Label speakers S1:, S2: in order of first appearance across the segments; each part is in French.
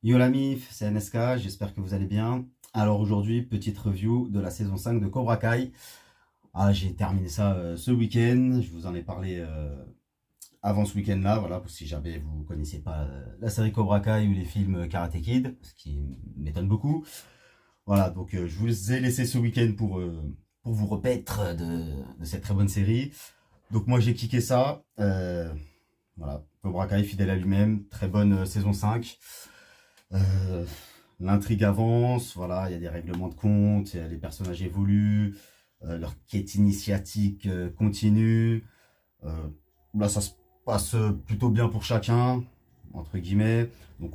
S1: Yo la mif, c'est NSK, j'espère que vous allez bien. Alors aujourd'hui, petite review de la saison 5 de Cobra Kai. Ah, j'ai terminé ça ce week-end, je vous en ai parlé avant ce week-end-là, voilà, si jamais vous ne connaissez pas la série Cobra Kai ou les films Karate Kid, ce qui m'étonne beaucoup. Voilà, donc je vous ai laissé ce week-end pour vous repaître de cette très bonne série. Donc moi j'ai kické ça, voilà, Cobra Kai fidèle à lui-même, très bonne saison 5. Euh, L'intrigue avance, voilà, il y a des règlements de compte, les personnages évoluent, leur quête initiatique continue. Euh, Là, ça se passe plutôt bien pour chacun, entre guillemets. Donc,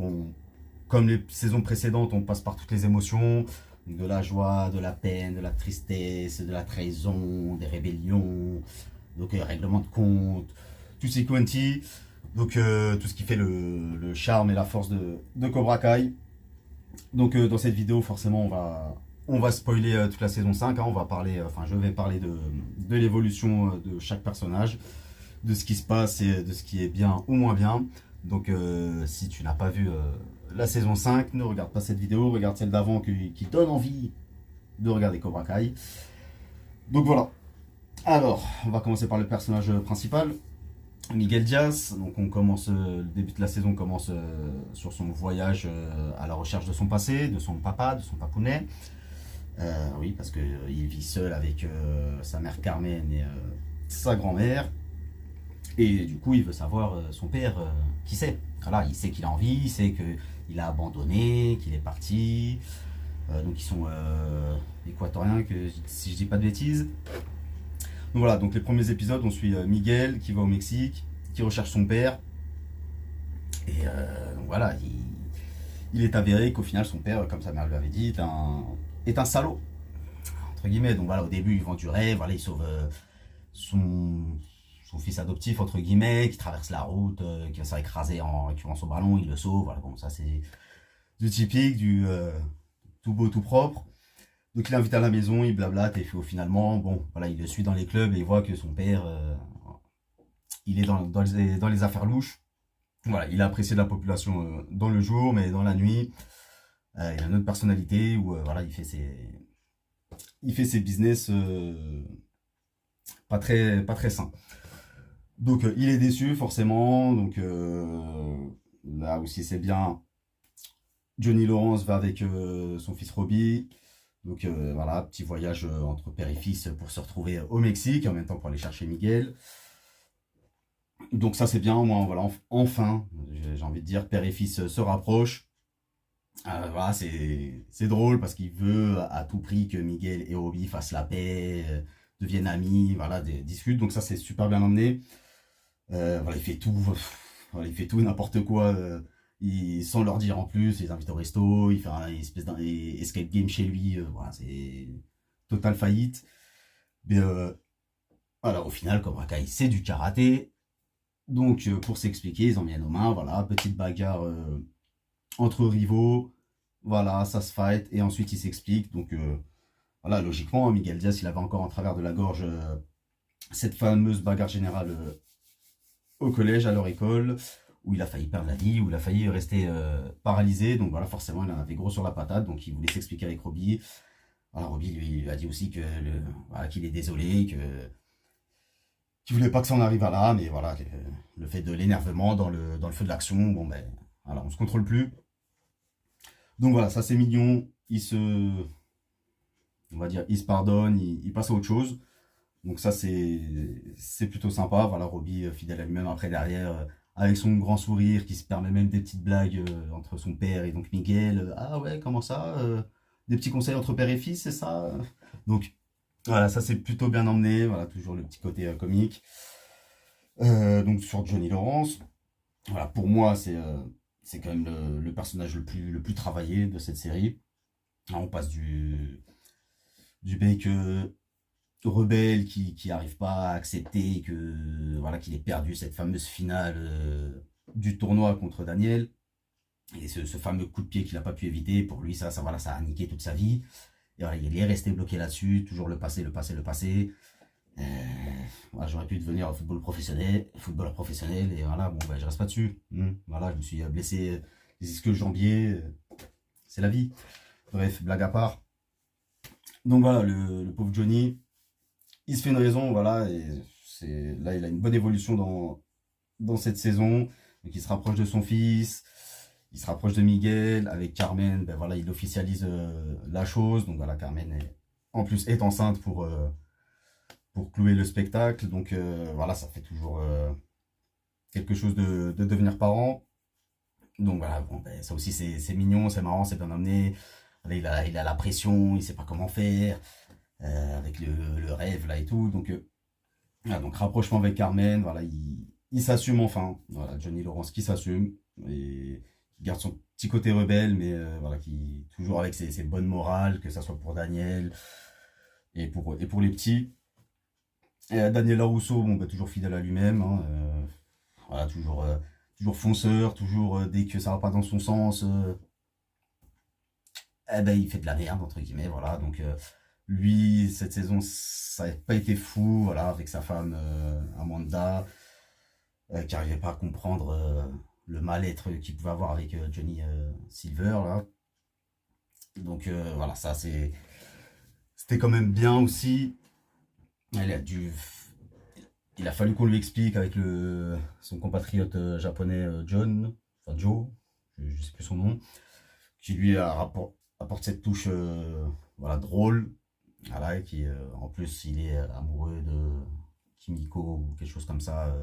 S1: comme les saisons précédentes, on passe par toutes les émotions, de la joie, de la peine, de la tristesse, de la trahison, des rébellions, donc règlement de compte, tout c'est quanti. Donc, tout ce qui fait le charme et la force de Cobra Kai. Donc dans cette vidéo, forcément, on va spoiler toute la saison 5, hein. On va parler, enfin, je vais parler de l'évolution de chaque personnage, de ce qui se passe et de ce qui est bien ou moins bien. Donc si tu n'as pas vu la saison 5, ne regarde pas cette vidéo, regarde celle d'avant qui donne envie de regarder Cobra Kai. Donc voilà. Alors, on va commencer par le personnage principal, Miguel Diaz. Donc on commence, le début de la saison commence sur son voyage à la recherche de son passé, de son papa, de son papounet. Oui, parce qu'il vit seul avec sa mère Carmen et sa grand-mère. Et du coup, il veut savoir son père, qui c'est. Voilà, il sait qu'il a envie, il sait qu'il a abandonné, qu'il est parti. Donc ils sont équatoriens, si je dis pas de bêtises. Donc voilà, donc les premiers épisodes, on suit Miguel qui va au Mexique, qui recherche son père. Et donc voilà, il est avéré qu'au final, son père, comme sa mère lui avait dit, est un salaud, entre guillemets. Donc voilà, au début, il vend du rêve, voilà, il sauve son, son fils adoptif, entre guillemets, qui traverse la route, qui va se faire écraser en récupérant son ballon, il le sauve. Voilà, bon, ça c'est du typique, du tout beau, tout propre. Donc il l'invite à la maison, il blablate, et puis finalement, bon, voilà, il le suit dans les clubs et il voit que son père, il est dans les affaires louches. Voilà, il a apprécié de la population dans le jour, mais dans la nuit, il a une autre personnalité où voilà, il fait ses business pas très sains. Donc il est déçu forcément. Donc là aussi c'est bien. Johnny Lawrence va avec son fils Robbie. Donc voilà, petit voyage entre père et fils pour se retrouver au Mexique, en même temps pour aller chercher Miguel. Donc ça c'est bien, moi voilà, enfin, j'ai envie de dire, père et fils se rapprochent. Voilà, c'est drôle parce qu'il veut à tout prix que Miguel et Robbie fassent la paix, deviennent amis, voilà, discutent. Donc ça c'est super bien emmené. Voilà, il fait tout, voilà, il fait tout n'importe quoi, sans leur dire en plus. Il les invite au resto, il fait une espèce d'escape game chez lui. Voilà, c'est total faillite. Mais voilà, au final, Cobra Kai c'est du karaté. Donc pour s'expliquer, ils en viennent aux mains. Voilà, petite bagarre entre rivaux. Voilà, ça se fight et ensuite il s'explique. Donc voilà, logiquement, Miguel Diaz, il avait encore en travers de la gorge cette fameuse bagarre générale au collège, à leur école, où il a failli perdre la vie, où il a failli rester paralysé. Donc voilà, forcément, il en avait gros sur la patate. Donc il voulait s'expliquer avec Robbie. Voilà, Robbie lui a dit aussi voilà, qu'il est désolé, qu'il voulait pas que ça en arrive à là. Mais voilà, le fait de l'énervement dans le feu de l'action, bon ben, voilà, on se contrôle plus. Donc voilà, ça c'est mignon. On va dire, il se pardonne, il passe à autre chose. Donc ça c'est plutôt sympa. Voilà, Robbie fidèle à lui-même après derrière, avec son grand sourire qui se permet même des petites blagues entre son père et donc Miguel. Ah ouais, comment ça, des petits conseils entre père et fils, c'est ça? Donc voilà, ça c'est plutôt bien emmené. Voilà, toujours le petit côté comique. Donc sur Johnny Lawrence, voilà, pour moi c'est quand même le personnage le plus travaillé de cette série. Là, on passe du mec rebelle qui arrive pas à accepter que voilà qu'il ait perdu cette fameuse finale du tournoi contre Daniel, et ce fameux coup de pied qu'il n'a pas pu éviter. Pour lui, ça voilà, ça a niqué toute sa vie. Et voilà, il est resté bloqué là-dessus, toujours le passé, le passé, le passé. Euh, voilà, j'aurais pu devenir footballeur professionnel, et voilà, bon, ben, je reste pas dessus. Voilà, je me suis blessé ils disent que le jambier, c'est la vie. Bref, blague à part. Donc voilà, le pauvre Johnny, il se fait une raison, voilà, et là il a une bonne évolution dans cette saison. Donc il se rapproche de son fils, il se rapproche de Miguel, avec Carmen, ben voilà, il officialise la chose. Donc voilà, Carmen en plus est enceinte pour clouer le spectacle. Donc voilà, ça fait toujours quelque chose de devenir parent. Donc voilà, bon, ben, ça aussi c'est mignon, c'est marrant, c'est bien amené. Là, il a la pression, il sait pas comment faire, avec le rêve là et tout. Donc, voilà, donc rapprochement avec Carmen, voilà, il s'assume enfin. Voilà, Johnny Lawrence qui s'assume et qui garde son petit côté rebelle, mais voilà, qui toujours avec ses bonnes morales, que ça soit pour Daniel et pour les petits. Daniel Larousseau, bon, bah, toujours fidèle à lui-même, hein, voilà, toujours fonceur, toujours dès que ça va pas dans son sens, eh ben, il fait de la merde, entre guillemets, voilà. Donc, lui, cette saison, ça n'a pas été fou, voilà, avec sa femme Amanda, qui n'arrivait pas à comprendre le mal-être qu'il pouvait avoir avec Johnny Silver, là. Donc, voilà, c'était quand même bien aussi. Il a dû. Il a fallu qu'on lui explique avec son compatriote japonais John, enfin Joe, je ne sais plus son nom, qui lui apporte cette touche voilà, drôle. Voilà, et qui en plus il est amoureux de Kimiko ou quelque chose comme ça.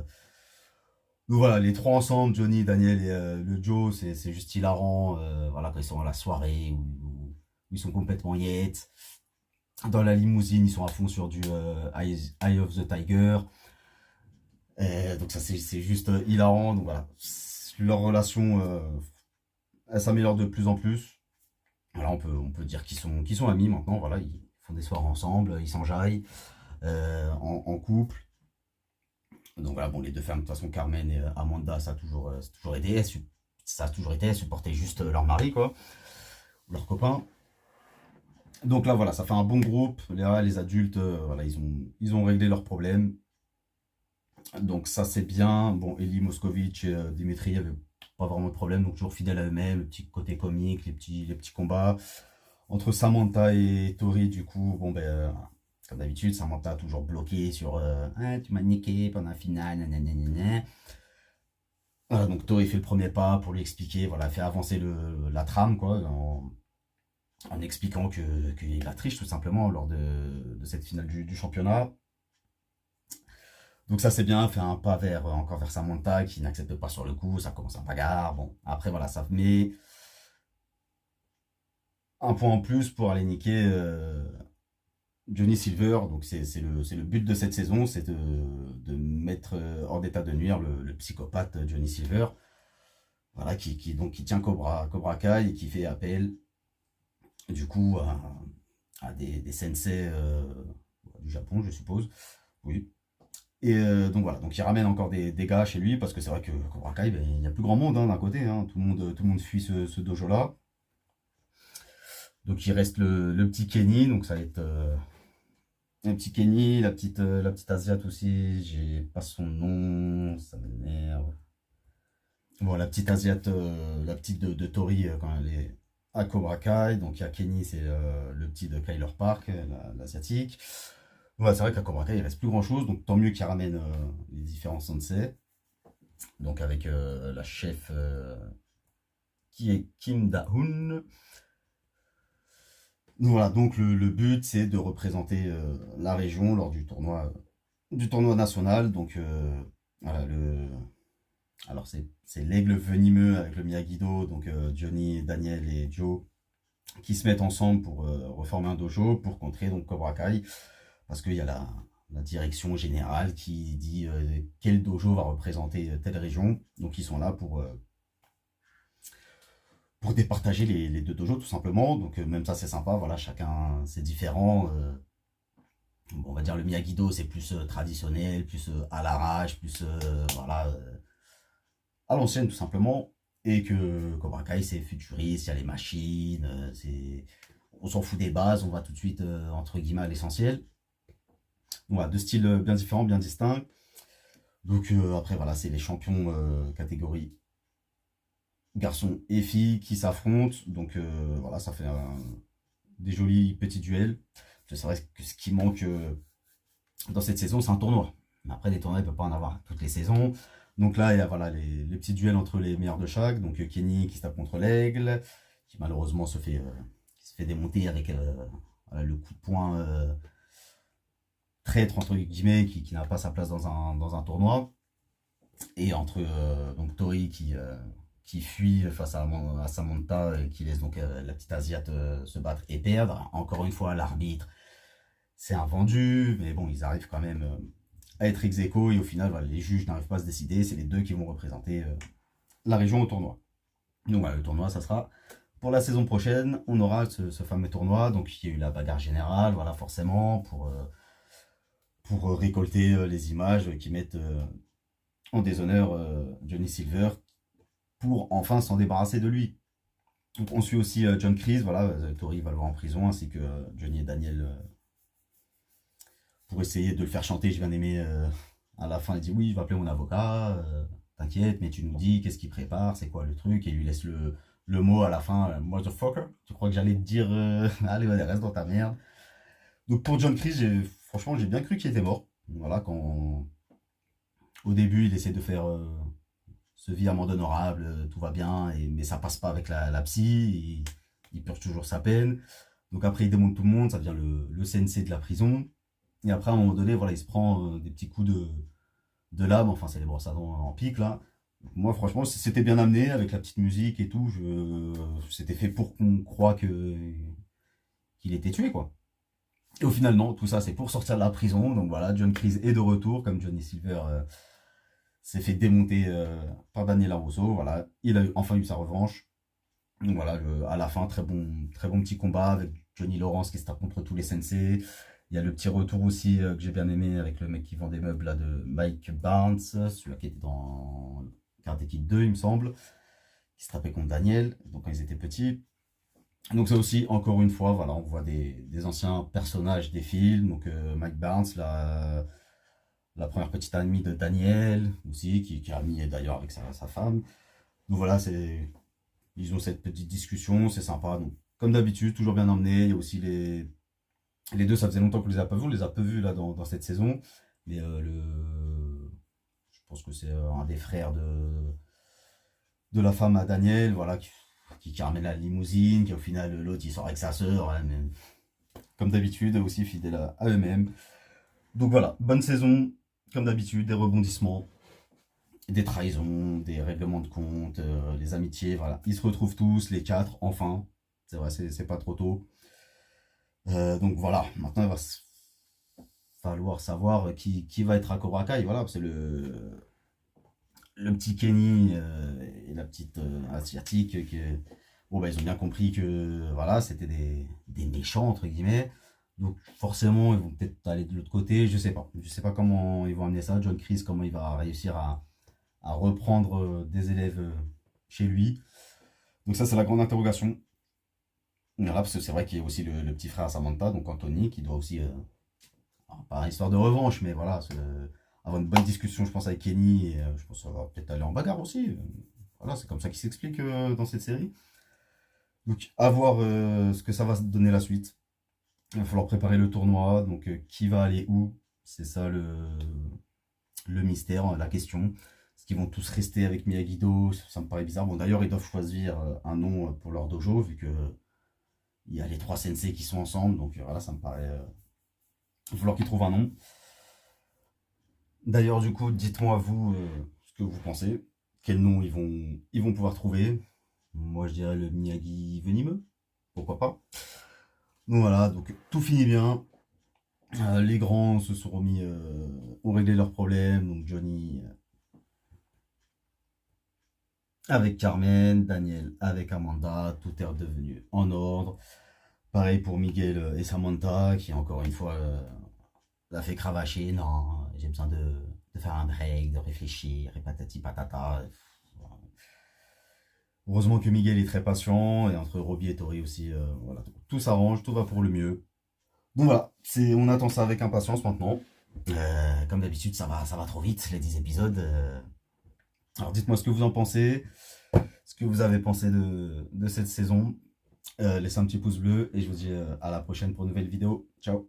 S1: Donc voilà, les trois ensemble, Johnny, Daniel et le Joe, c'est juste hilarant. Voilà, quand ils sont à la soirée où ils sont complètement yettes. Dans la limousine, ils sont à fond sur du Eye of the Tiger. Donc ça c'est juste hilarant. Donc voilà, leur relation elle s'améliore de plus en plus. Voilà, on peut dire qu'ils sont amis maintenant. Voilà, ils font des soirs ensemble, ils s'enjaillent en couple. Donc voilà, bon, les deux femmes, de toute façon, Carmen et Amanda, ça a toujours aidé. Ça a toujours été, elles supportaient juste leur mari, quoi, ou leur copain. Donc là, voilà, ça fait un bon groupe. Les adultes, voilà, ils ont réglé leurs problèmes. Donc ça, c'est bien. Bon, Eli Moscovitch et Dimitri, il n'y avait pas vraiment de problème. Donc toujours fidèles à eux-mêmes, le petit côté comique, les petits combats. Entre Samantha et Tori, du coup, bon, ben, comme d'habitude, Samantha toujours bloquée sur ah, tu m'as niqué pendant la finale, nanana. Voilà, donc Tori fait le premier pas pour lui expliquer, voilà, fait avancer la trame, quoi, en expliquant qu'il a triché tout simplement lors de cette finale du championnat. Donc ça c'est bien, fait un pas encore vers Samantha qui n'accepte pas sur le coup, ça commence en bagarre. Bon, après voilà, ça met un point en plus pour aller niquer Johnny Silver. Donc c'est le but de cette saison, c'est de mettre hors d'état de nuire le psychopathe Johnny Silver. Voilà, qui tient Cobra Kai et qui fait appel du coup à des sensei du Japon, je suppose. Oui. Et donc voilà, donc il ramène encore des gars chez lui parce que c'est vrai que Cobra Kai, ben, il n'y a plus grand monde hein, d'un côté, hein. Tout le monde fuit ce dojo-là. Donc il reste le petit Kenny, donc ça va être un petit Kenny, la petite Asiate aussi, j'ai pas son nom, ça m'énerve. Bon, la petite Asiate, la petite de Tori quand elle est à Cobra Kai, donc il y a Kenny, c'est le petit de Kyler Park, l'asiatique. Ouais, c'est vrai qu'à Cobra Kai, il reste plus grand chose, donc tant mieux qu'il ramène les différents sensei. Donc avec la chef qui est Kim Da-hoon. Voilà, donc le but c'est de représenter la région lors du tournoi national. Donc voilà, alors c'est l'aigle venimeux avec le Miyagi-Do, donc Johnny, Daniel et Joe qui se mettent ensemble pour reformer un dojo pour contrer donc Cobra Kai. Parce qu'il y a la direction générale qui dit quel dojo va représenter telle région. Donc ils sont là pour départager les deux dojos tout simplement. Donc même ça c'est sympa, voilà, chacun c'est différent. Bon, on va dire le Miyagi-Do c'est plus traditionnel, plus à l'arrache, plus voilà, à l'ancienne tout simplement. Et que Cobra Kai c'est futuriste, il y a les machines, on s'en fout des bases, on va tout de suite entre guillemets à l'essentiel. Voilà, deux styles bien différents, bien distincts. Donc après voilà, c'est les champions catégorie garçons et filles qui s'affrontent. Donc voilà, ça fait des jolis petits duels. C'est vrai que ce qui manque dans cette saison, c'est un tournoi. Mais après, des tournois, il ne peut pas en avoir toutes les saisons. Donc là, il y a voilà, les petits duels entre les meilleurs de chaque. Donc Kenny qui se tape contre l'Aigle, qui malheureusement qui se fait démonter avec voilà, le coup de poing traître, entre guillemets, qui n'a pas sa place dans un tournoi. Et entre donc Tori qui fuit face à Samantha et qui laisse donc la petite Asiate se battre et perdre. Encore une fois, l'arbitre, c'est un vendu, mais bon, ils arrivent quand même à être ex aequo et au final, voilà, les juges n'arrivent pas à se décider. C'est les deux qui vont représenter la région au tournoi. Donc voilà, le tournoi, ça sera pour la saison prochaine. On aura ce fameux tournoi. Donc il y a eu la bagarre générale, voilà, forcément, pour récolter les images qui mettent en déshonneur Johnny Silver pour enfin s'en débarrasser de lui. Donc on suit aussi John Kreese, voilà, Tori va le voir en prison, ainsi que Johnny et Daniel pour essayer de le faire chanter. J'ai bien aimé, à la fin il dit oui, je vais appeler mon avocat, t'inquiète, mais tu nous dis qu'est-ce qu'il prépare, c'est quoi le truc, et il lui laisse le mot à la fin, motherfucker, tu crois que j'allais te dire, allez, reste dans ta merde. Donc pour John Kreese, franchement, j'ai bien cru qu'il était mort. Voilà, quand au début, il essaie de faire ce virement d'honorable, tout va bien, mais ça passe pas avec la psy, il purge toujours sa peine. Donc après, il démonte tout le monde, ça devient le CNC de la prison. Et après, à un moment donné, voilà, il se prend des petits coups de lame, enfin, c'est les brosses à dents en pique, là. Donc, moi, franchement, c'était bien amené, avec la petite musique et tout, c'était fait pour qu'on croie qu'il était tué, quoi. Et au final, non, tout ça, c'est pour sortir de la prison. Donc voilà, John Kreese est de retour, comme Johnny Silver s'est fait démonter par Daniel LaRusso. Voilà, il a enfin eu sa revanche. Donc voilà, à la fin, très bon petit combat avec Johnny Lawrence qui se tape contre tous les sensei. Il y a le petit retour aussi que j'ai bien aimé avec le mec qui vend des meubles là, de Mike Barnes, celui qui était dans Karate Kid 2, il me semble, qui se tapait contre Daniel, donc quand ils étaient petits. Donc ça aussi, encore une fois, voilà, on voit des anciens personnages des films. Donc Mike Barnes, la première petite amie de Daniel, aussi, qui est amie d'ailleurs avec sa femme. Donc voilà, ils ont cette petite discussion, c'est sympa. Donc, comme d'habitude, toujours bien emmené. Il y a aussi les deux, ça faisait longtemps qu'on les a pas vus. On les a peu vus là dans cette saison. Mais je pense que c'est un des frères de la femme à Daniel, voilà, qui ramène la limousine, qui au final l'autre il sort avec sa sœur, hein, mais comme d'habitude aussi fidèles à eux-mêmes. Donc voilà, bonne saison, comme d'habitude, des rebondissements, des trahisons, des règlements de compte, les amitiés, voilà. Ils se retrouvent tous, les quatre, enfin. C'est vrai, c'est pas trop tôt. Donc voilà, maintenant il va falloir savoir qui va être à Cobra Kai, voilà, parce que le petit Kenny et la petite asiatique, bon, bah, ils ont bien compris que voilà, c'était des méchants, entre guillemets. Donc forcément, ils vont peut-être aller de l'autre côté, je sais pas. Je sais pas comment ils vont amener ça. John Kreese, comment il va réussir à reprendre des élèves chez lui. Donc ça, c'est la grande interrogation. Voilà, parce que c'est vrai qu'il y a aussi le petit frère à Samantha, donc Anthony, qui doit aussi, pas une histoire de revanche, mais voilà, avoir une bonne discussion, je pense, avec Kenny, et je pense qu'on va peut-être aller en bagarre aussi. Voilà, c'est comme ça qu'il s'explique dans cette série. Donc, à voir ce que ça va donner la suite. Il va falloir préparer le tournoi, donc qui va aller où, c'est ça le mystère, la question. Est-ce qu'ils vont tous rester avec Miyagi-Do? Ça me paraît bizarre. Bon, d'ailleurs, ils doivent choisir un nom pour leur dojo, vu que il y a les trois sensei qui sont ensemble, donc voilà, ça me paraît. Il va falloir qu'ils trouvent un nom. D'ailleurs, du coup, dites-moi vous ce que vous pensez. Quel nom ils vont pouvoir trouver. Moi, je dirais le Miyagi venimeux. Pourquoi pas. Donc voilà, donc tout finit bien. Les grands se sont remis, ont réglé leurs problèmes. Donc Johnny avec Carmen, Daniel avec Amanda, tout est redevenu en ordre. Pareil pour Miguel et Samantha, qui encore une fois l'a fait cravacher. Non, j'ai besoin de faire un break, de réfléchir, et patati patata. Heureusement que Miguel est très patient, et entre Robbie et Tori aussi, voilà, tout s'arrange, tout va pour le mieux. Donc voilà, on attend ça avec impatience maintenant. Comme d'habitude, ça va trop vite, les 10 épisodes. Alors dites-moi ce que vous en pensez. ce que vous avez pensé de cette saison. Laissez un petit pouce bleu et je vous dis à la prochaine pour une nouvelle vidéo. Ciao.